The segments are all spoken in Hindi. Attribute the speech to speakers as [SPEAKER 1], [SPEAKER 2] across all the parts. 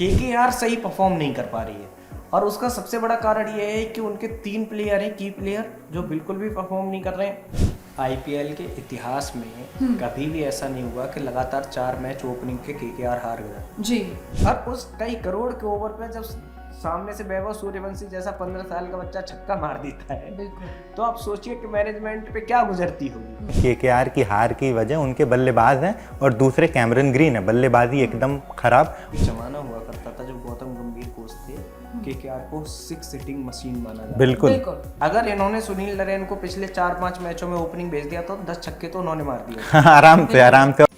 [SPEAKER 1] केकेआर सही परफॉर्म नहीं कर पा रही है और उसका सबसे बड़ा कारण ये है कि उनके 3 प्लेयर हैं की प्लेयर जो बिल्कुल भी परफॉर्म नहीं कर रहे हैं। आईपीएल के इतिहास में कभी भी ऐसा नहीं हुआ कि लगातार 4 मैच ओपनिंग के केकेआर हार गया
[SPEAKER 2] जी।
[SPEAKER 1] और उस कई करोड़ के ओवर पे जब सामने से वैभव सूर्यवंशी जैसा 15 साल का बच्चा छक्का मार देता है
[SPEAKER 2] बिल्कुल।
[SPEAKER 1] तो आप सोचिए कि मैनेजमेंट पे क्या गुजरती होगी।
[SPEAKER 3] केकेआर की हार की वजह उनके बल्लेबाज हैं और दूसरे कैमरन ग्रीन है, बल्लेबाजी एकदम खराब।
[SPEAKER 1] जमाना हुआ करता था जब गौतम गंभीर कोच थे, केकेआर को 6 सिटिंग मशीन माना जाता।
[SPEAKER 3] बिल्कुल।
[SPEAKER 1] अगर इन्होंने सुनील नरेन को पिछले 4-5 मैचों में ओपनिंग भेज दिया तो 10 छक्के तो उन्होंने मार दिए।
[SPEAKER 3] आराम से।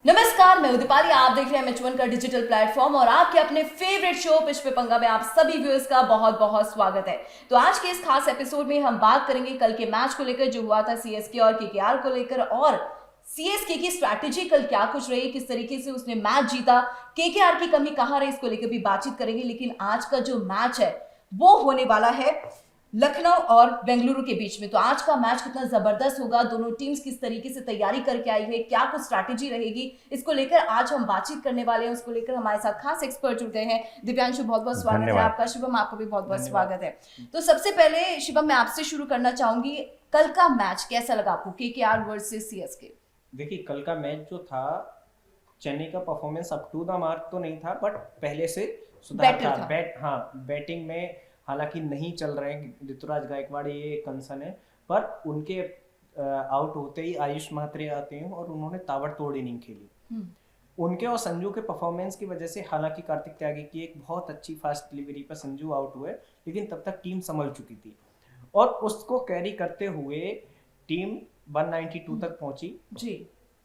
[SPEAKER 2] नमस्कार, मैं दीपाली, आप देख रहे हैं एच1 का डिजिटल प्लेटफॉर्म और आपके अपने फेवरेट शो पिच पे पंगा में आप सभी व्यूअर्स का बहुत बहुत स्वागत है। तो आज के इस खास एपिसोड में हम बात करेंगे कल के मैच को लेकर जो हुआ था सीएसके और केकेआर को लेकर, और सीएसके की स्ट्रैटेजी कल क्या कुछ रही, किस तरीके से उसने मैच जीता, केकेआर की कमी कहां रही, इसको लेकर भी बातचीत करेंगे। लेकिन आज का जो मैच है वो होने वाला है लखनऊ और बेंगलुरु के बीच में। तो आज का मैच कितना जबरदस्त होगा, दोनों टीम्स किस तरीके से तैयारी करके आई है, क्या कुछ स्ट्रैटेजी रहेगी, इसको लेकर आज हम बातचीत करने वाले हैं। उसको लेकर हमारे साथ खास एक्सपर्ट जुड़ गए हैं। दिव्यांशु, बहुत बहुत स्वागत है आपका। शुभम, आपको भी बहुत बहुत स्वागत है। तो सबसे पहले शुभम, मैं आपसे शुरू करना चाहूंगी, कल का मैच कैसा लगा आपको, केकेआर वर्सेस सीएसके?
[SPEAKER 1] देखिए, कल का मैच जो था, चेन्नई का performance up to the mark तो नहीं था, बट पहले से सुधार था। बैटिंग में हालांकि नहीं चल रहे हैं ऋतुराज गायकवाड़, ये कंसर्न है, पर उनके आउट होते ही आयुष महात्रे आते हैं और उन्होंने ताबड़तोड़ इनिंग खेली। उनके और संजू के परफॉर्मेंस की वजह से, हालांकि कार्तिक त्यागी की एक बहुत अच्छी फास्ट डिलीवरी पर संजू आउट हुए, लेकिन तब तक टीम संभल चुकी थी और उसको कैरी करते हुए टीम 192 तक पहुंची।
[SPEAKER 2] जी।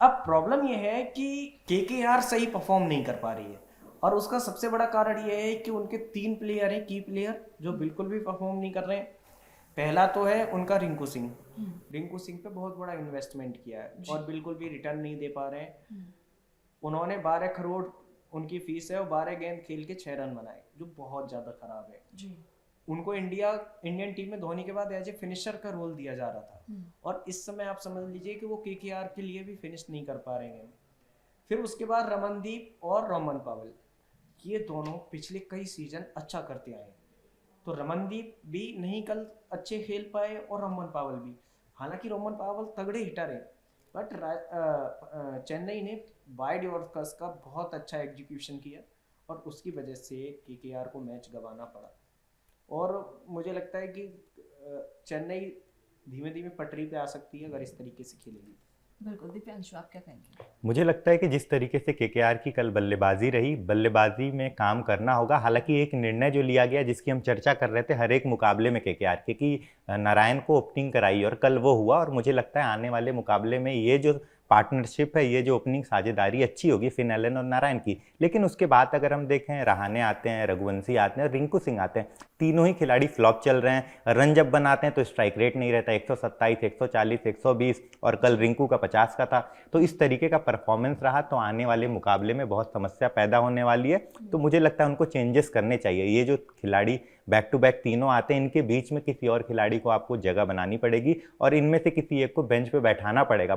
[SPEAKER 1] अब प्रॉब्लम यह है कि केकेआर सही परफॉर्म नहीं कर पा रही है और उसका सबसे बड़ा कारण यह है कि उनके 3 प्लेयर हैं की प्लेयर जो बिल्कुल भी परफॉर्म नहीं कर रहे हैं। पहला तो है उनका रिंकू सिंह। रिंकू सिंह पे बहुत बड़ा इन्वेस्टमेंट किया है और बिल्कुल भी रिटर्न नहीं दे पा रहे हैं। उन्होंने 12 करोड़ उनकी फीस है और 12 गेंद खेल के 6 रन बनाए, जो बहुत ज्यादा खराब है जी। उनको इंडियन टीम में धोनी के बाद एज ए फिनिशर का रोल दिया जा रहा था और इस समय आप समझ लीजिए कि वो केकेआर के लिए भी फिनिश नहीं कर पा रहे हैं। फिर उसके बाद रमनदीप और रोमन पावल, ये दोनों पिछले कई सीजन अच्छा करते आए, तो रमनदीप भी नहीं कल अच्छे खेल पाए और रोमन पावल भी। हालांकि रोमन पावल तगड़े हिटर है, बट चेन्नई ने वाइड यॉर्कर्स का बहुत अच्छा एग्जीक्यूशन किया और उसकी वजह से केकेआर को मैच गंवाना पड़ा। और मुझे लगता है कि चेन्नई धीमे धीमे पटरी पे आ सकती है अगर इस तरीके से खेलेगी।
[SPEAKER 2] बिल्कुल। दिव्यांशु, आप क्या कहेंगे?
[SPEAKER 3] मुझे लगता है कि जिस तरीके से केकेआर की कल बल्लेबाजी रही, बल्लेबाजी में काम करना होगा। हालांकि एक निर्णय जो लिया गया जिसकी हम चर्चा कर रहे थे हर एक मुकाबले में केकेआर के, कि नारायण को ओपनिंग कराई और कल वो हुआ, और मुझे लगता है आने वाले मुकाबले में ये जो पार्टनरशिप है, ये जो ओपनिंग साझेदारी अच्छी होगी फिन एलन और नारायण की। लेकिन उसके बाद अगर हम देखें, रहाणे आते हैं, रघुवंशी आते हैं और रिंकू सिंह आते हैं, तीनों ही खिलाड़ी फ्लॉप चल रहे हैं। रन जब बनाते हैं तो स्ट्राइक रेट नहीं रहता, 127, 140, 120, और कल रिंकू का 50 का था। तो इस तरीके का परफॉर्मेंस रहा तो आने वाले मुकाबले में बहुत समस्या पैदा होने वाली है। तो मुझे लगता है उनको चेंजेस करने चाहिए। ये जो खिलाड़ी बैक टू बैक तीनों आते हैं, इनके बीच में किसी और खिलाड़ी को आपको जगह बनानी पड़ेगी और इनमें से किसी एक को बेंच पे बैठाना पड़ेगा।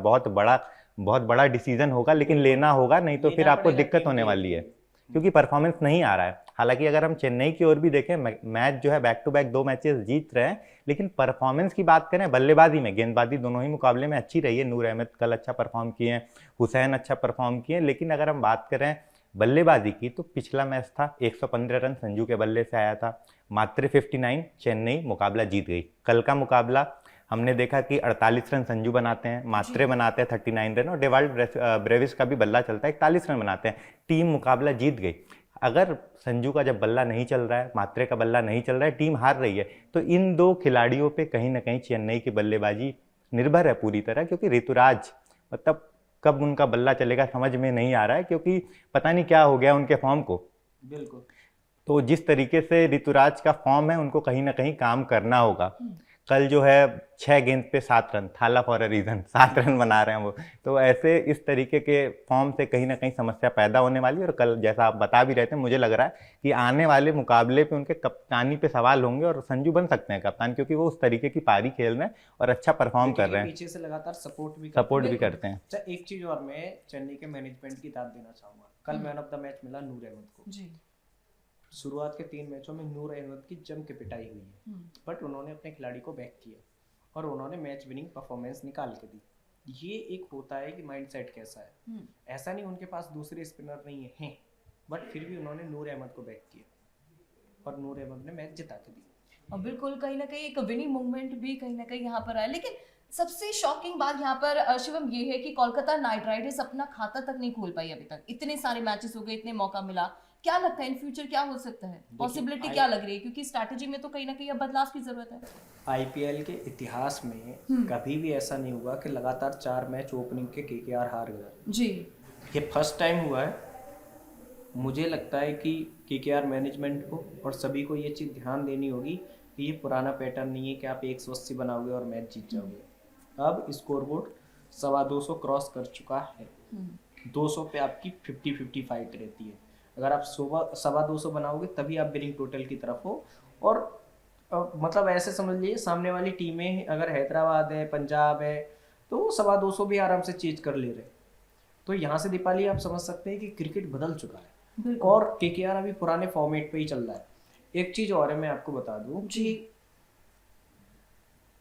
[SPEAKER 3] बहुत बड़ा डिसीजन होगा, लेकिन लेना होगा, नहीं तो फिर आपको दिक्कत होने वाली है, क्योंकि परफॉर्मेंस नहीं आ रहा है। हालांकि अगर हम चेन्नई की ओर भी देखें, मैच जो है बैक टू बैक 2 मैचेस जीत रहे हैं, लेकिन परफॉर्मेंस की बात करें, बल्लेबाजी में, गेंदबाजी दोनों ही मुकाबले में अच्छी रही है। नूर अहमद कल अच्छा परफॉर्म किए हैं, हुसैन अच्छा परफॉर्म किए हैं। लेकिन अगर हम बात करें बल्लेबाजी की, तो पिछला मैच था 115 रन संजू के बल्ले से आया था, मात्र 59 चेन्नई मुकाबला जीत गई। कल का मुकाबला हमने देखा कि 48 रन संजू बनाते हैं, मात्रे बनाते हैं 39 रन, और डेवाल्ड ब्रेविस का भी बल्ला चलता है, 41 रन बनाते हैं। टीम मुकाबला जीत गई। अगर संजू का जब बल्ला नहीं चल रहा है, मात्रे का बल्ला नहीं चल रहा है, टीम हार रही है, तो इन दो खिलाड़ियों पे कहीं ना कहीं चेन्नई की बल्लेबाजी निर्भर है पूरी तरह, क्योंकि ऋतुराज मतलब कब उनका बल्ला चलेगा समझ में नहीं आ रहा है, क्योंकि पता नहीं क्या हो गया उनके फॉर्म को।
[SPEAKER 1] बिल्कुल।
[SPEAKER 3] तो जिस तरीके से ऋतुराज का फॉर्म है, उनको कहीं ना कहीं काम करना होगा। कल जो है 6 गेंद पे 7 रन, थाला फॉर अ रीजन, 7 रन बना रहे हैं वो। तो ऐसे इस तरीके के फॉर्म से कहीं ना कहीं समस्या पैदा होने वाली है। और कल जैसा आप बता भी रहे थे, मुझे लग रहा है कि आने वाले मुकाबले पे उनके कप्तानी पे सवाल होंगे और संजू बन सकते हैं कप्तान, क्योंकि वो उस तरीके की पारी खेल रहे हैं और अच्छा परफॉर्म कर रहे हैं,
[SPEAKER 1] पीछे से लगातार सपोर्ट भी
[SPEAKER 3] करते हैं।
[SPEAKER 1] अच्छा, एक चीज और मैं चेन्नई के मैनेजमेंट की दाद देना चाहूंगा। कल मैन ऑफ द मैच मिला नूर अहमद को
[SPEAKER 2] जी।
[SPEAKER 1] शुरुआत के 3 मैचों में नूर अहमद की जम के पिटाई हुई है, बट उन्होंने अपने खिलाड़ी को बैक किया और उन्होंने मैच विनिंग परफॉर्मेंस निकाल के दी। ये एक होता है कि माइंडसेट कैसा है। ऐसा नहीं उनके पास दूसरे स्पिनर नहीं है, बट फिर भी उन्होंने नूर अहमद को बैक किया और नूर अहमद ने मैच जिता के दी।
[SPEAKER 2] और बिल्कुल कहीं ना कहीं एक विनिंग मूवमेंट भी कहीं ना कहीं यहाँ पर आया। लेकिन सबसे शॉकिंग बात यहाँ पर शिवम ये है कि कोलकाता नाइट राइडर्स अपना खाता तक नहीं खोल पाई अभी तक। इतने सारे मैचेस हो गए, इतने मौका मिला, क्या लगता है इन फ्यूचर क्या हो सकता है, पॉसिबिलिटी क्या लग रही है? क्योंकि स्ट्रैटेजी में तो कहीं ना कहीं अब बदलाव की जरूरत है।
[SPEAKER 1] आईपीएल के इतिहास में कभी भी ऐसा नहीं हुआ कि लगातार 4 मैच ओपनिंग के केकेआर हार गया
[SPEAKER 2] जी।
[SPEAKER 1] ये फर्स्ट टाइम हुआ है। मुझे लगता है कि केकेआर मैनेजमेंट को और सभी को ये चीज़ ध्यान देनी होगी कि ये पुराना पैटर्न नहीं है कि आप 180 बनाओगे और मैच जीत जाओगे। अब स्कोरबोर्ड 225 क्रॉस कर चुका है। 200 पे आपकी 50-50 फाइट रहती है। अगर आप 225 बनाओगे तभी आप विनिंग टोटल की तरफ हो। और मतलब ऐसे समझ लीजिए सामने वाली टीमें अगर हैदराबाद है, पंजाब है, तो वो 225 भी आराम से चेज कर ले रहे। तो यहाँ से दीपाली आप समझ सकते हैं कि क्रिकेट बदल चुका है और केकेआर अभी पुराने फॉर्मेट पे ही चल रहा है। एक चीज और है, मैं आपको बता दूं कि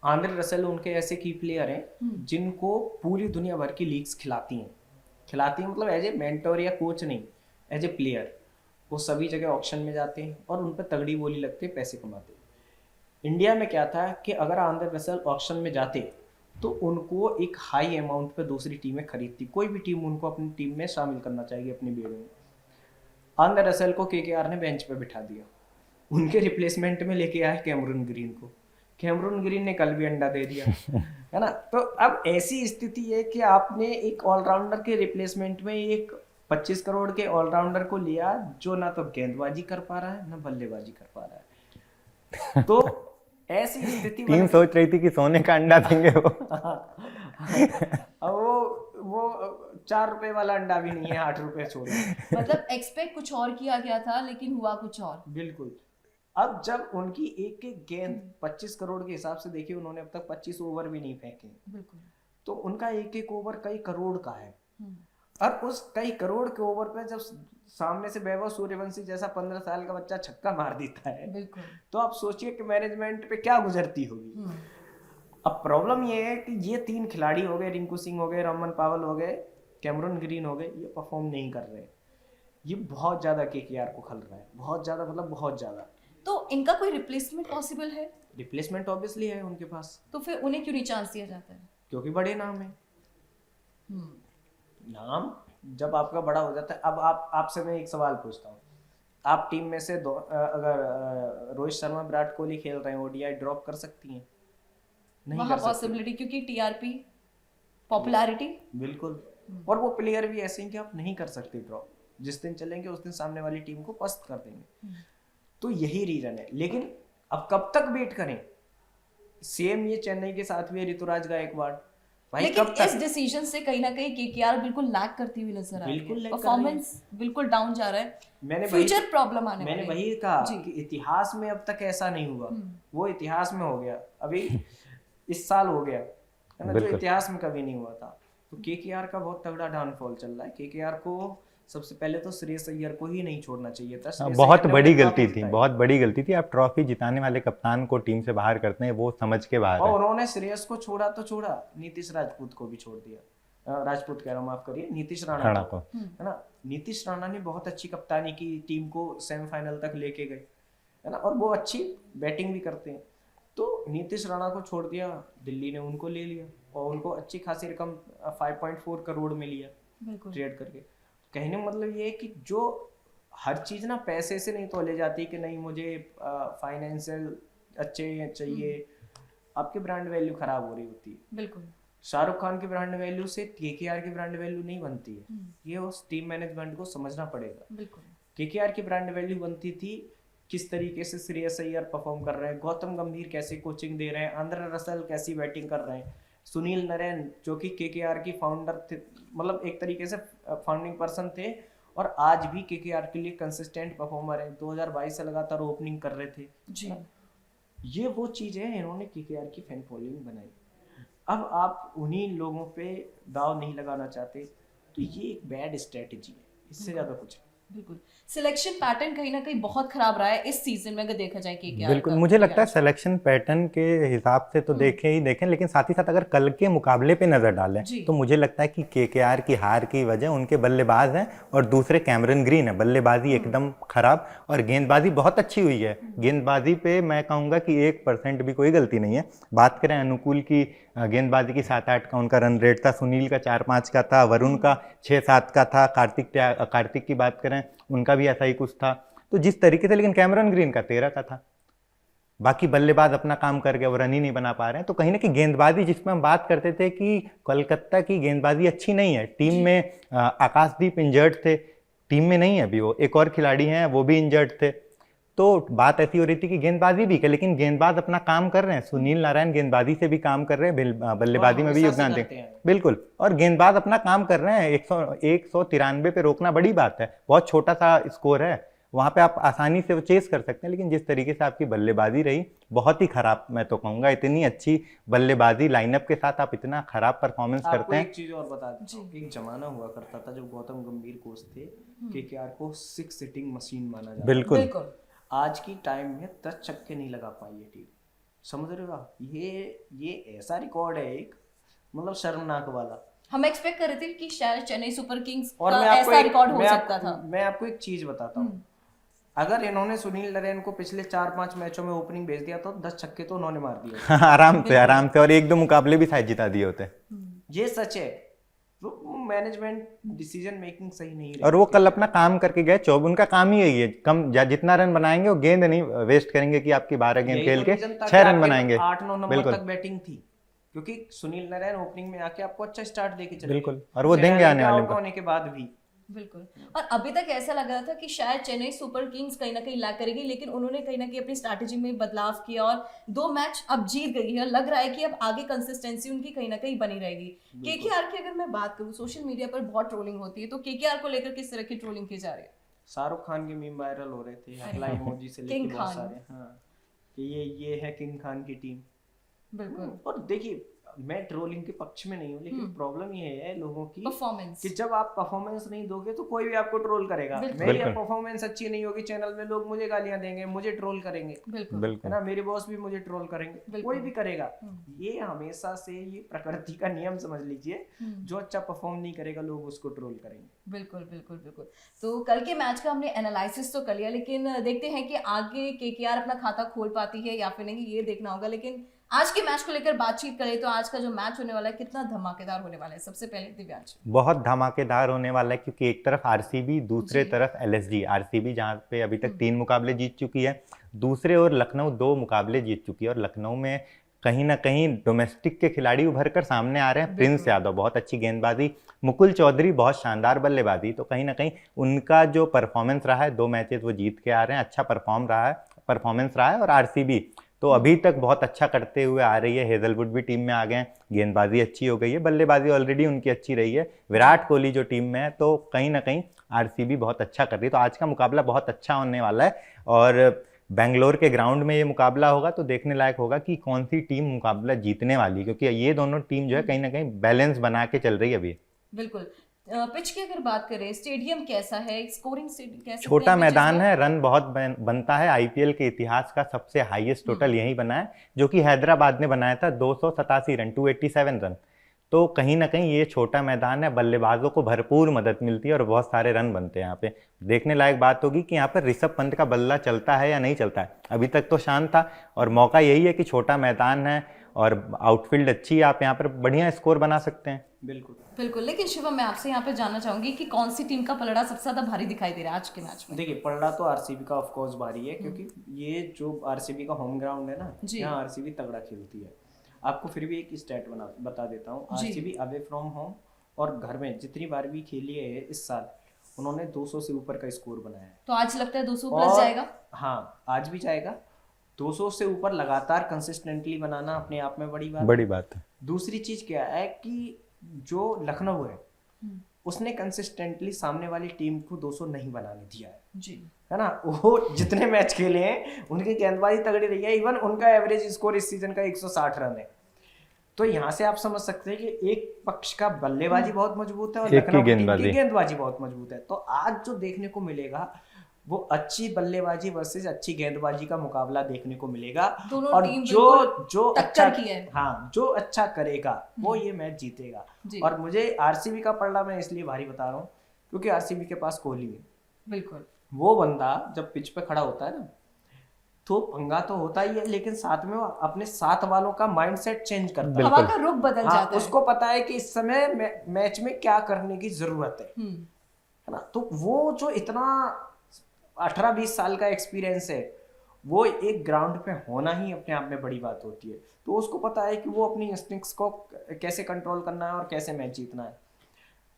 [SPEAKER 1] आंद्रे रसेल उनके ऐसे की प्लेयर हैं जिनको पूरी दुनिया भर की लीग्स खिलाती हैं मतलब एज ए मेंटर या कोच नहीं, एज ए प्लेयर। वो सभी जगह ऑक्शन में जाते हैं और उन पर तगड़ी बोली लगती है, पैसे कमाते हैं। इंडिया में क्या था कि अगर आंद्रे रसेल ऑक्शन में जाते तो उनको एक हाई अमाउंट पे दूसरी टीमें खरीदती। कोई भी टीम उनको अपनी टीम में शामिल करना चाहिए अपनी भीड़ में। आंद्रे रसेल को केकेआर ने बेंच पे बिठा दिया, उनके रिप्लेसमेंट में लेके आए कैमरून ग्रीन को। कैमरून ग्रीन ने कल भी अंडा दे दिया है ना। तो अब ऐसी स्थिति है कि आपने एक ऑलराउंडर के रिप्लेसमेंट में एक 25 करोड़ के ऑलराउंडर को लिया जो ना तो गेंदबाजी कर पा रहा है ना बल्लेबाजी कर पा रहा है। तो ऐसी स्थिति
[SPEAKER 3] टीम सोच रही थी कि सोने का अंडा देंगे वो।
[SPEAKER 1] अब वो 4 रुपए वाला अंडा भी नहीं है, 8 रुपए छोड़।
[SPEAKER 2] मतलब एक्सपेक्ट कुछ और किया गया था लेकिन हुआ कुछ और।
[SPEAKER 1] बिल्कुल। अब जब उनकी एक एक गेंद 25 करोड़ के हिसाब से देखिए, उन्होंने अब तक 25 ओवर भी नहीं फेंके।
[SPEAKER 2] बिल्कुल।
[SPEAKER 1] तो उनका एक एक ओवर कई करोड़ का है। और उस कई करोड़ के ओवर पे जब सामने से वैभव सूर्यवंशी जैसा 15 साल का बच्चा छक्का मार देता है,
[SPEAKER 2] बिल्कुल,
[SPEAKER 1] तो आप सोचिए कि मैनेजमेंट पे क्या गुजरती होगी। अब प्रॉब्लम ये है कि ये 3 खिलाड़ी हो गए, रिंकू सिंह हो गए, रमन पावल हो गए, कैमरून ग्रीन हो गए, ये परफॉर्म नहीं कर रहे। ये बहुत ज्यादा केकेआर को खल रहा है, बहुत ज्यादा, मतलब बहुत ज्यादा।
[SPEAKER 2] तो इनका कोई रिप्लेसमेंट पॉसिबल है?
[SPEAKER 1] रिप्लेसमेंट ऑब्वियसली है उनके पास।
[SPEAKER 2] तो फिर उन्हें क्यों नहीं चांस दिया जाता है?
[SPEAKER 1] क्योंकि बड़े नाम है। नाम जब आपका बड़ा हो जाता है। अब आपसे मैं एक सवाल पूछता हूँ, आप टीम में से अगर रोहित शर्मा, विराट कोहली खेल रहे हैं, ओडीआई ड्रॉप कर सकती हैं? नहीं
[SPEAKER 2] वहाँ
[SPEAKER 1] कर सकती।
[SPEAKER 2] पॉसिबिलिटी, क्योंकि टीआरपी, पॉपुलैरिटी।
[SPEAKER 1] बिल्कुल। और वो प्लेयर भी ऐसे हैं कि आप नहीं कर सकते ड्रॉप। जिस दिन चलेंगे उस दिन सामने वाली टीम को पस्त कर देंगे। तो यही रीजन है। लेकिन अब कब तक वेट करें? सेम ये चेन्नई के साथ भी है, ऋतुराज गायकवाड़। भाई
[SPEAKER 2] लेकिन
[SPEAKER 1] कब तक?
[SPEAKER 2] इस डिसीजन से कहीं ना कहीं केकेआर बिल्कुल लैग करती हुई नजर आ रही
[SPEAKER 1] बिल्कुल
[SPEAKER 2] है,
[SPEAKER 1] lag कर
[SPEAKER 2] परफॉर्मेंस बिल्कुल डाउन जा रहा है।
[SPEAKER 1] मैंने
[SPEAKER 2] फ्यूचर प्रॉब्लम आने
[SPEAKER 1] मैंने
[SPEAKER 2] वाली है।
[SPEAKER 1] वही कहा कि इतिहास में अब तक ऐसा नहीं हुआ। वो इतिहास में हो गया, अभी इस साल हो गया है ना, जो इतिहास में कभी नहीं हुआ था। तो केकेआर का बहुत तगड़ा डाउनफॉल चल रहा है। केकेआर को सबसे पहले तो श्रेयस अय्यर को ही नहीं छोड़ना चाहिए था।
[SPEAKER 3] बहुत बड़ी गलती थी, बहुत बड़ी गलती थी। आप ट्रॉफी जिताने वाले कप्तान को टीम से बाहर करते हैं, वो समझ के बाहर
[SPEAKER 1] और
[SPEAKER 3] है।
[SPEAKER 1] उन्होंने श्रेयस को छोड़ा तो छोड़ा, नीतीश राजपूत को भी छोड़ दिया। राजपूत कह रहा हूँ, माफ करिए, नीतीश राणा को, है ना। नीतीश राणा ने बहुत अच्छी कप्तानी की, टीम को सेमीफाइनल तक लेके गए, है ना। और वो अच्छी बैटिंग भी करते हैं। तो नीतीश राणा को छोड़ दिया, दिल्ली ने उनको ले लिया और उनको अच्छी खासी रकम 5.4 करोड़ में लिया ट्रेड करके। कहने का मतलब ये है कि जो हर चीज़ ना पैसे से नहीं तोले जाती कि नहीं मुझे फाइनेंशियल अच्छे चाहिए, आपकी ब्रांड वैल्यू खराब हो रही होती है।
[SPEAKER 2] बिल्कुल।
[SPEAKER 1] शाहरुख खान की ब्रांड वैल्यू से केकेआर की ब्रांड वैल्यू नहीं बनती है। ये उस टीम मैनेजमेंट को समझना पड़ेगा।
[SPEAKER 2] बिल्कुल।
[SPEAKER 1] केकेआर की ब्रांड वैल्यू बनती थी किस तरीके से श्रेयस अय्यर परफॉर्म कर रहे हैं, गौतम गंभीर कैसे कोचिंग दे रहे हैं, आंद्रे रसल कैसी बैटिंग कर रहे हैं, सुनील नरेन जो कि केकेआर की फाउंडर थे, मतलब एक तरीके से फाउंडिंग पर्सन थे और आज भी केकेआर के लिए कंसिस्टेंट परफॉर्मर है, 2022 से लगातार ओपनिंग कर रहे थे
[SPEAKER 2] जी।
[SPEAKER 1] ये वो चीज है, इन्होंने केकेआर की फैन फॉलोइंग बनाई। अब आप उन्हीं लोगों पे दाव नहीं लगाना चाहते तो ये एक बैड स्ट्रेटेजी है, इससे ज्यादा कुछ नहीं।
[SPEAKER 2] बिल्कुल, सिलेक्शन पैटर्न कहीं ना कहीं बहुत खराब रहा है इस सीजन में अगर देखा जाए कि
[SPEAKER 3] बिल्कुल, मुझे लगता है सिलेक्शन पैटर्न के हिसाब से तो देखें, लेकिन साथ ही साथ अगर कल के मुकाबले पे नजर डालें तो मुझे लगता है कि केकेआर की हार की वजह उनके बल्लेबाज हैं और दूसरे कैमरन ग्रीन है। बल्लेबाजी एकदम खराब और गेंदबाजी बहुत अच्छी हुई है। गेंदबाजी पे मैं कहूँगा कि 1% भी कोई गलती नहीं है। बात करें अनुकूल की गेंदबाजी की 7-8 का उनका रन रेट था, सुनील का 4-5 का था, वरुण का 6-7 का था, कार्तिक की बात करें उनका भी ऐसा ही कुछ था। तो जिस तरीके से, लेकिन कैमरन ग्रीन का 13 का था। बाकी बल्लेबाज अपना काम कर गए, वो रन ही नहीं बना पा रहे हैं। तो कहीं ना कहीं गेंदबाजी जिसमें हम बात करते थे कि कोलकाता की गेंदबाजी अच्छी नहीं है, टीम में आकाशदीप इंजर्ड थे, टीम में नहीं है अभी वो, एक और खिलाड़ी हैं वो भी इंजर्ड थे। तो बात ऐसी हो रही थी कि गेंदबाजी भी है, लेकिन गेंदबाज अपना काम कर रहे हैं। सुनील नारायण गेंदबाजी से भी काम कर रहे हैं, बल्लेबाजी में भी योगदान दें, बिल्कुल। और गेंदबाज अपना काम कर रहे हैं। 193 पे रोकना बड़ी बात है, बहुत छोटा सा स्कोर है, वहां पे आप आसानी से वो चेस कर सकते हैं। लेकिन जिस तरीके से आपकी बल्लेबाजी रही, बहुत ही खराब, मैं तो कहूंगा इतनी अच्छी बल्लेबाजी लाइनअप के साथ आप इतना खराब परफॉर्मेंस करते हैं।
[SPEAKER 1] एक चीज और बता दूं, एक जमाना हुआ करता था जब गौतम गंभीर कोच थे, केकेआर को 6 सिटिंग मशीन माना जाता।
[SPEAKER 3] बिल्कुल।
[SPEAKER 1] आज की टाइम में 10 छक्के नहीं लगा पाई ये टीम, समझ रहे हो आप? ये ऐसा रिकॉर्ड है एक, मतलब शर्मनाक वाला।
[SPEAKER 2] हम एक्सपेक्ट कर रहे थे कि शायद चेन्नई सुपर किंग्स
[SPEAKER 1] और
[SPEAKER 2] का ऐसा रिकॉर्ड हो सकता था।
[SPEAKER 1] मैं आपको एक चीज बताता हूँ, अगर इन्होंने सुनील नरेन को पिछले 4-5 मैचों में ओपनिंग भेज दिया तो 10 छक्के तो उन्होंने मार दिए।
[SPEAKER 3] आराम से, और 1-2 मुकाबले भी शायद जिता दिए होते।
[SPEAKER 1] ये सच है, वो मैनेजमेंट डिसीजन मेकिंग सही नहीं रही।
[SPEAKER 3] और वो कल अपना काम करके गए, उनका काम ही यही है, जितना रन बनाएंगे वो गेंद नहीं वेस्ट करेंगे कि आपकी 12 गेंद खेल के 6 रन बनाएंगे।
[SPEAKER 1] 8-9 नंबर तक बैटिंग थी, क्योंकि सुनील नारायण ओपनिंग में आके आपको अच्छा स्टार्ट देके चले।
[SPEAKER 3] बिल्कुल, और वो देंगे आने वाले
[SPEAKER 1] होने के बाद भी।
[SPEAKER 2] बिल्कुल। और अभी तक ऐसा लग रहा था कि शायद चेन्नई सुपर किंग्स कहीं ना कहीं लैग करेगी, लेकिन उन्होंने कहीं ना कहीं अपनी स्ट्रैटेजी में बदलाव किया और 2 मैच अब जीत गई है। लग रहा है कि अब आगे कंसिस्टेंसी उनकी कहीं ना कहीं बनी रहेगी। केकेआर की अगर मैं बात करूं, सोशल मीडिया पर बहुत ट्रोलिंग होती है, तो केकेआर को लेकर किस तरह की ट्रोलिंग की जा रही है?
[SPEAKER 1] शाहरुख खान के मीम वायरल हो रहे थे, अप्लाई इमोजी से लेके बहुत सारे, हाँ, कि ये है किंग खान की टीम।
[SPEAKER 2] बिल्कुल।
[SPEAKER 1] और देखिए, मैं ट्रोलिंग के पक्ष में नहीं हूँ, लेकिन प्रॉब्लम ये है लोगों की
[SPEAKER 2] परफॉर्मेंस,
[SPEAKER 1] कि जब आप परफॉर्मेंस नहीं दोगे तो कोई भी आपको ट्रोल करेगा। मेरी परफॉर्मेंस अच्छी नहीं होगी चैनल में, लोग मुझे गालियां देंगे, मुझे ट्रोल करेंगे,
[SPEAKER 2] बिल्कुल
[SPEAKER 1] है ना, मेरे बॉस भी मुझे ट्रोल करेंगे, कोई भी करेगा। ये हमेशा से ये प्रकृति का नियम समझ लीजिए, जो अच्छा परफॉर्म नहीं करेगा लोग उसको ट्रोल करेंगे।
[SPEAKER 2] बिल्कुल बिल्कुल बिल्कुल। तो कल के मैच का हमने एनालिसिस तो कर लिया, लेकिन देखते हैं कि आगे केकेआर अपना खाता खोल पाती है या फिर नहीं, ये देखना होगा। लेकिन आज के मैच को लेकर बातचीत करें तो आज का जो मैच होने वाला है कितना धमाकेदार होने वाला है? सबसे पहले दिव्यांश।
[SPEAKER 3] बहुत धमाकेदार होने वाला है, क्योंकि एक तरफ आरसीबी, दूसरे तरफ एलएसजी। आरसीबी जहां पे अभी तक 3 मुकाबले जीत चुकी है, दूसरे और लखनऊ 2 मुकाबले जीत चुकी है। और लखनऊ में कहीं ना कहीं डोमेस्टिक के खिलाड़ी उभर कर सामने आ रहे हैं। प्रिंस यादव बहुत अच्छी गेंदबाजी, मुकुल चौधरी बहुत शानदार बल्लेबाजी। तो कहीं ना कहीं उनका जो परफॉर्मेंस रहा है, 2 मैचेस वो जीत के आ रहे हैं, अच्छा परफॉर्मेंस रहा है। और आरसीबी तो अभी तक बहुत अच्छा करते हुए आ रही है। हेजलवुड भी टीम में आ गए हैं, गेंदबाजी अच्छी हो गई है, बल्लेबाजी ऑलरेडी उनकी अच्छी रही है। विराट कोहली जो टीम में है, तो कहीं ना कहीं आरसीबी बहुत अच्छा कर रही है। तो आज का मुकाबला बहुत अच्छा होने वाला है और बेंगलोर के ग्राउंड में ये मुकाबला होगा, तो देखने लायक होगा कि कौन सी टीम मुकाबला जीतने वाली है, क्योंकि ये दोनों टीम जो है कहीं ना कहीं बैलेंस बना के चल रही है अभी।
[SPEAKER 2] बिल्कुल। पिच की अगर बात करें, स्टेडियम कैसा है? स्कोरिंग कैसा?
[SPEAKER 3] छोटा मैदान है, रन बहुत बनता है। आईपीएल के इतिहास का सबसे हाईएस्ट टोटल यही बना है, जो कि हैदराबाद ने बनाया था, 287 रन, 287 रन। तो कहीं ना कहीं ये छोटा मैदान है, बल्लेबाजों को भरपूर मदद मिलती है और बहुत सारे रन बनते हैं यहाँ पे। देखने लायक बात होगी कि यहाँ पर ऋषभ पंत का बल्ला चलता है या नहीं चलता है। अभी तक तो शांत था और मौका यही है कि छोटा मैदान है और आउटफील्ड अच्छी है, आप यहाँ पर बढ़िया स्कोर बना सकते हैं।
[SPEAKER 1] बिल्कुल
[SPEAKER 2] बिल्कुल। लेकिन शिवम, मैं आपसे यहाँ पे जानना चाहूंगी कि कौन सी टीम का पलड़ा सबसे ज्यादा भारी दिखाई दे रहा है आज के मैच में?
[SPEAKER 1] देखिए, पलड़ा तो आरसीबी का ऑफ कोर्स भारी है, क्योंकि ये जो आरसीबी का होम ग्राउंड है ना, यहाँ आरसीबी तगड़ा खेलती है। आपको फिर भी एक स्टैट बता देता हूँ। आरसीबी अवे फ्रॉम होम और घर में जितनी बार भी खेली है इस साल, उन्होंने 200 से ऊपर का स्कोर बनाया है।
[SPEAKER 2] तो आज लगता है 200 प्लस
[SPEAKER 1] और
[SPEAKER 2] जाएगा।
[SPEAKER 1] हाँ, आज भी जाएगा। 200 से ऊपर लगातार कंसिस्टेंटली बनाना अपने आप में बड़ी बात है। दूसरी चीज क्या है कि जो लखनऊ है उसने कंसिस्टेंटली सामने वाली टीम को 200 नहीं बनाने दिया है
[SPEAKER 2] जी,
[SPEAKER 1] है ना। वो जितने मैच खेले हैं उनकी गेंदबाजी तगड़ी रही है। इवन उनका एवरेज स्कोर इस सीजन का 160 रन है। तो यहाँ से आप समझ सकते हैं कि एक पक्ष का बल्लेबाजी बहुत मजबूत है और लखनऊ की टीम की गेंदबाजी बहुत मजबूत है। तो आज जो देखने को मिलेगा वो अच्छी बल्लेबाजी वर्सेस अच्छी गेंदबाजी का मुकाबला देखने को मिलेगा। और जो अच्छा जो अच्छा करेगा वो ये मैच जीतेगा। और मुझे आरसीबी का पलड़ा मैं इसलिए भारी बता रहा हूँ क्योंकि आरसीबी के पास कोहली है।
[SPEAKER 2] बिल्कुल,
[SPEAKER 1] वो बंदा जब पिच पे खड़ा होता है ना तो पंगा तो होता ही है, लेकिन साथ में वो अपने साथ वालों का माइंडसेट चेंज करता है।
[SPEAKER 2] हवा का रुख बदल जाता है।
[SPEAKER 1] उसको पता है कि इस समय मैच में क्या करने की जरूरत है ना। तो वो जो इतना 18-20 साल का एक्सपीरियंस है वो एक ग्राउंड पे होना ही अपने आप में बड़ी बात होती है। तो उसको पता है कि वो अपनी इंस्टिंक्ट्स को कैसे कंट्रोल करना है और कैसे मैच जीतना है।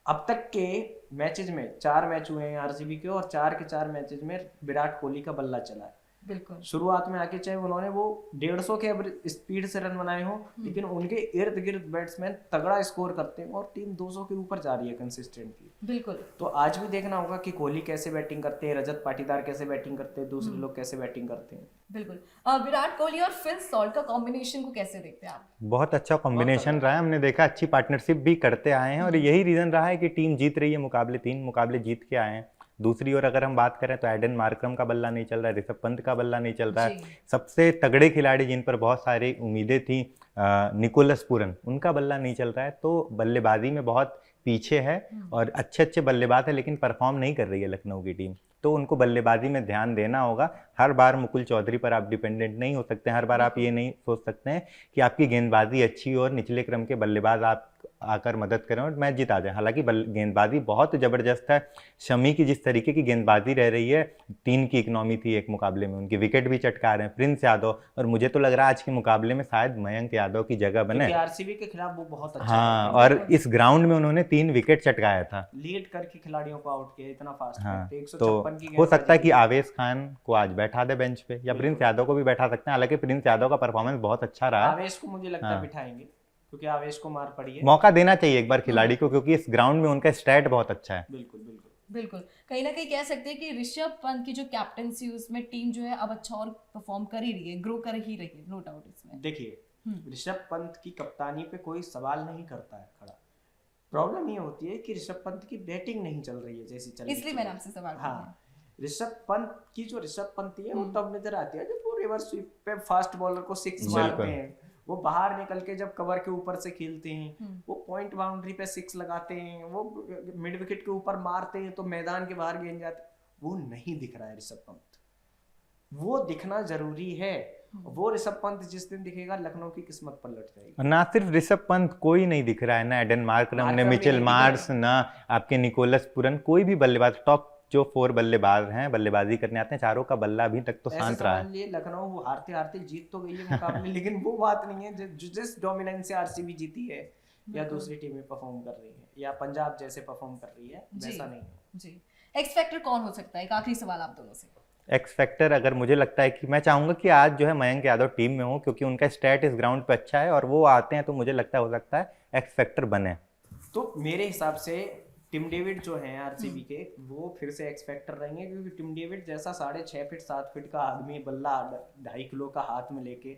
[SPEAKER 1] अब तक के मैचेज में 4 मैच हुए हैं आरसीबी के और 4 के 4 मैचेज में विराट कोहली का बल्ला चला है।
[SPEAKER 2] बिल्कुल,
[SPEAKER 1] शुरुआत में आके चाहे उन्होंने वो 150 के स्पीड से रन बनाए हो, लेकिन उनके इर्द गिर्द बैट्समैन तगड़ा स्कोर करते हैं और टीम 200 के ऊपर जा रही है कंसिस्टेंटली।
[SPEAKER 2] बिल्कुल।
[SPEAKER 1] तो आज भी देखना होगा कि कोहली कैसे बैटिंग करते हैं, रजत पाटीदार कैसे बैटिंग करते हैं, दूसरे लोग कैसे बैटिंग करते हैं।
[SPEAKER 2] बिल्कुल। विराट कोहली और फिल सॉल्ट का कॉम्बिनेशन को कैसे देखते हैं आप?
[SPEAKER 3] बहुत अच्छा कॉम्बिनेशन रहा है। हमने देखा अच्छी पार्टनरशिप भी करते आए हैं और यही रीजन रहा है कि टीम जीत रही है। मुकाबले 3 मुकाबले जीत के आए हैं। दूसरी ओर अगर हम बात करें तो एडन मार्करम का बल्ला नहीं चल रहा है, ऋषभ पंत का बल्ला नहीं चल रहा है। सबसे तगड़े खिलाड़ी जिन पर बहुत सारी उम्मीदें थी, निकोलस पूरन, उनका बल्ला नहीं चल रहा है। तो बल्लेबाजी में बहुत पीछे है और अच्छे बल्लेबाज है, लेकिन परफॉर्म नहीं कर रही है लखनऊ की टीम। तो उनको बल्लेबाजी में ध्यान देना होगा। हर बार मुकुल चौधरी पर आप डिपेंडेंट नहीं हो सकते। हर बार आप ये नहीं सोच सकते हैं कि आपकी गेंदबाजी अच्छी हो और निचले क्रम के बल्लेबाज आप आकर मदद करें और मैच जिता दें। हालांकि गेंदबाजी बहुत ज़बरदस्त है। शमी की जिस तरीके की गेंदबाजी रह रही है, 3 की इकनॉमी थी एक मुकाबले में, उनकी विकेट भी चटका रहे हैं प्रिंस यादव। और मुझे तो लग रहा है आज के मुकाबले में शायद मयंक यादव की जगह बने।
[SPEAKER 1] आरसीबी के खिलाफ वो बहुत अच्छा
[SPEAKER 3] हाँ, और इस ग्राउंड में उन्होंने 3 विकेट चटकाया था,
[SPEAKER 1] लीड करके खिलाड़ियों को आउट किया इतना फास्ट।
[SPEAKER 3] हाँ, तो हो सकता है कि आवेश खान को आज बैठा दे बेंच पे या प्रिंस यादव को भी बैठा सकते हैं। हालांकि प्रिंस यादव का परफॉर्मेंस बहुत अच्छा रहा।
[SPEAKER 1] आवेश को मुझे लगता है बिठाएंगे क्योंकि आवेश को मार पड़ी है।
[SPEAKER 3] मौका देना चाहिए एक बार खिलाड़ी को, क्योंकि इस ग्राउंड में उनका स्टैट बहुत अच्छा है।
[SPEAKER 1] बिल्कुल बिल्कुल
[SPEAKER 2] बिल्कुल। कहीं ना कहीं कह सकते हैं कि ऋषभ पंत की जो कैप्टनसी उसमें टीम जो है अब अच्छा और परफॉर्म कर ही रही है, ग्रो कर ही रही है, नो डाउट इसमें।
[SPEAKER 1] देखिए, ऋषभ पंत की कप्तानी पे कोई सवाल नहीं करता है खड़ा। प्रॉब्लम ये होती है कि ऋषभ पंत की बैटिंग नहीं चल रही है जैसी चल रही है,
[SPEAKER 2] इसलिए मैंने आपसे सवाल किया।
[SPEAKER 1] हाँ, ऋषभ पंत की जो ऋषभ पंत है वो तब नजर आती है जब वो रिवर्स स्वीप पे फास्ट बॉलर को 6 मारते हैं। वो बाहर निकल के जब कवर के ऊपर से खेलते हैं, वो पॉइंट बाउंड्री पे 6 लगाते हैं, वो मिड विकेट के ऊपर मारते हैं तो मैदान के बाहर गेंद जाती। वो नहीं दिख रहा है ऋषभ पंत। वो दिखना जरूरी है। वो ऋषभ पंत जिस दिन दिखेगा लखनऊ की किस्मत पलट जाएगी।
[SPEAKER 3] ना सिर्फ ऋषभ पंत, कोई नहीं दिख रहा है, ना एडन मार्करम, ना मिचेल मार्श, ना आपके निकोलस पूरन, कोई भी बल्लेबाज। टॉप जो 4 बल्लेबाज हैं, बल्लेबाजी करने आते हैं, चारों का बल्ला अभी तक तो शांत रहा है।
[SPEAKER 1] लखनऊ हारते हारते जीत तो गई है मुकाबले, लेकिन वो बात नहीं है जिस डोमिनेंस से आरसीबी जीती है या दूसरी टीमें परफॉर्म कर रही है या पंजाब जैसे परफॉर्म कर रही है, वैसा नहीं है
[SPEAKER 2] जी। एक्स फैक्टर कौन हो सकता है? एक आखिरी सवाल आप दोनों से।
[SPEAKER 3] एक्स फैक्टर, अगर मुझे लगता है कि मैं चाहूंगा कि आज जो है मयंक यादव टीम में हो, क्योंकि उनका स्टैट इस ग्राउंड पे अच्छा है और वो आते हैं तो मुझे लगता है हो सकता है एक्स फैक्टर बने।
[SPEAKER 1] तो मेरे हिसाब से टिम डेविड जो हैं आरसीबी के, वो फिर से एक्स फैक्टर रहेंगे, क्योंकि टिम डेविड जैसा 6.5 फीट 7 फीट का आदमी बल्ला 2.5 किलो का हाथ में लेके,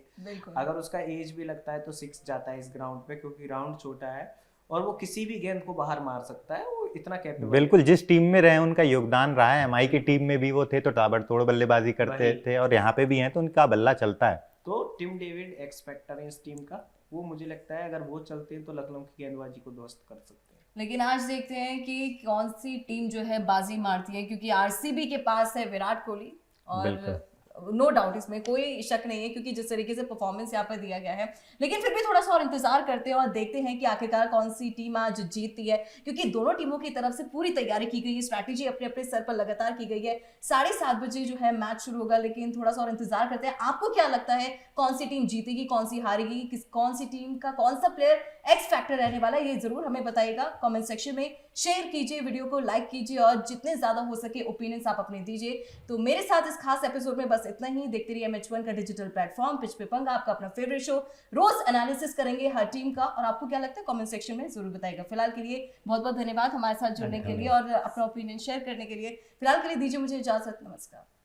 [SPEAKER 1] अगर उसका एज भी लगता है तो 6 जाता है इस ग्राउंड पे, क्योंकि ग्राउंड छोटा है और वो किसी भी गेंद को बाहर मार सकता है। वो इतना कैपेबल।
[SPEAKER 3] बिल्कुल, जिस टीम में रहे उनका योगदान रहा है। एमआई की टीम में भी वो थे तो ताबड़तोड़ बल्लेबाजी करते थे और यहाँ पे भी हैं तो उनका बल्ला चलता है।
[SPEAKER 1] तो टिम डेविड एक्स फैक्टर है इस टीम का। वो मुझे लगता है अगर वो चलते हैं तो लखनऊ की गेंदबाजी को ध्वस्त कर सकते हैं।
[SPEAKER 2] लेकिन आज देखते हैं कि कौन सी टीम जो है बाजी मारती है, क्योंकि आरसीबी के पास है विराट कोहली और नो डाउट इसमें कोई शक नहीं है, क्योंकि जिस तरीके से परफॉर्मेंस यहाँ पर दिया गया है। लेकिन फिर भी थोड़ा सा और इंतजार करते हैं और देखते हैं कि आखिरकार कौन सी टीम आज जीतती है, क्योंकि दोनों टीमों की तरफ से पूरी तैयारी की गई है, स्ट्रैटेजी अपने अपने स्तर पर लगातार की गई है। 7:30 बजे जो है मैच शुरू होगा, लेकिन थोड़ा सा और इंतजार करते हैं। आपको क्या लगता है कौन सी टीम जीतेगी, कौन सी हारेगी, कौन सी टीम का कौन सा प्लेयर एक्स फैक्टर रहने वाला है? ये जरूर हमें बताइएगा कमेंट सेक्शन में। शेयर कीजिए, वीडियो को लाइक कीजिए और जितने ज्यादा हो सके ओपिनियंस आप अपने दीजिए। तो मेरे साथ इस खास एपिसोड में बस इतना ही। देखते रहिए MH1 का डिजिटल प्लेटफॉर्म पिच पे पंगा, आपका अपना फेवरेट शो। रोज एनालिसिस करेंगे हर टीम का, और आपको क्या लगता है कमेंट सेक्शन में जरूर बताइएगा। फिलहाल के लिए बहुत बहुत धन्यवाद हमारे साथ जुड़ने के लिए और अपना ओपिनियन शेयर करने के लिए। फिलहाल के लिए दीजिए मुझे इजाजत, नमस्कार।